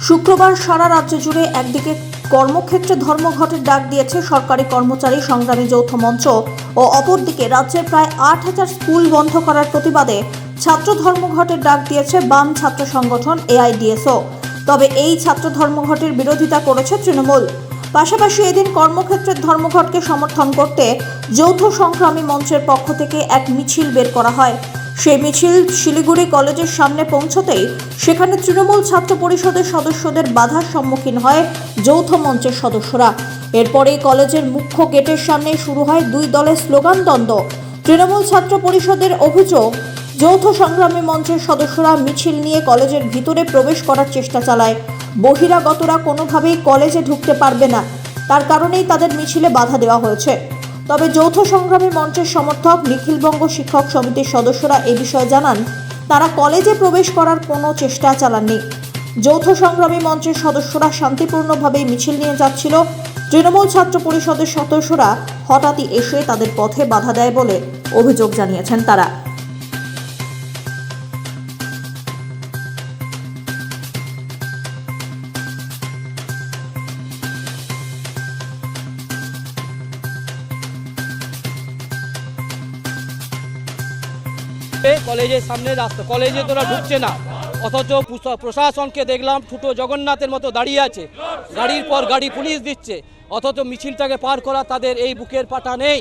শুক্রবার সারা রাজ্য জুড়ে একদিকে কর্মক্ষেত্রে ধর্মঘটের ডাক দিয়েছে সরকারি কর্মচারী সংগ্রামী যৌথ মঞ্চ ও অপরদিকে রাজ্যের প্রায় 8,000 স্কুল বন্ধ করার প্রতিবাদে ছাত্র ধর্মঘটের ডাক দিয়েছে বাম ছাত্র সংগঠন এআইডিএসও। তবে এই ছাত্র ধর্মঘটের বিরোধিতা করেছে তৃণমূল। পাশাপাশি এদিন কর্মক্ষেত্রের ধর্মঘটকে সমর্থন করতে যৌথ সংগ্রামী মঞ্চের পক্ষ থেকে এক মিছিল বের করা হয়। সেই মিছিল শিলিগুড়ি কলেজের সামনে পৌঁছতেই সেখানে তৃণমূল ছাত্র পরিষদের সদস্যদের বাধার সম্মুখীন হয় যৌথ মঞ্চের সদস্যরা। এরপরেই কলেজের মুখ্য গেটের সামনে শুরু হয় দুই দলের স্লোগান দ্বন্দ্ব। তৃণমূল ছাত্র পরিষদের অভিযোগ, যৌথ সংগ্রামী মঞ্চের সদস্যরা মিছিল নিয়ে কলেজের ভিতরে প্রবেশ করার চেষ্টা চালায়। বহিরাগতরা কোনোভাবেই কলেজে ঢুকতে পারবে না, তার কারণেই তাদের মিছিলে বাধা দেওয়া হয়েছে। তবে যৌথ সংগ্রামী মঞ্চের সমর্থক নিখিলবঙ্গ শিক্ষক সমিতির সদস্যরা এ বিষয়ে জানান, তারা কলেজে প্রবেশ করার কোনো চেষ্টা চালাননি। যৌথ সংগ্রামী মঞ্চের সদস্যরা শান্তিপূর্ণভাবে মিছিল নিয়ে যাচ্ছিল। তৃণমূল ছাত্র পরিষদের সদস্যরা হঠাৎই এসে তাদের পথে বাধা দেয় বলে অভিযোগ জানিয়েছেন তারা। কলেজের সামনে রাস্তা, কলেজে তোরা ঢুকছে না, অথচ প্রশাসনকে দেখলাম ছোটো জগন্নাথের মতো দাঁড়িয়ে আছে, গাড়ির পর গাড়ি পুলিশ দিচ্ছে, অথচ মিছিলটাকে পার করা তাদের এই বুকের পাটা নেই।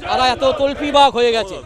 তারা এত তল্পিবাগ হয়ে গেছে।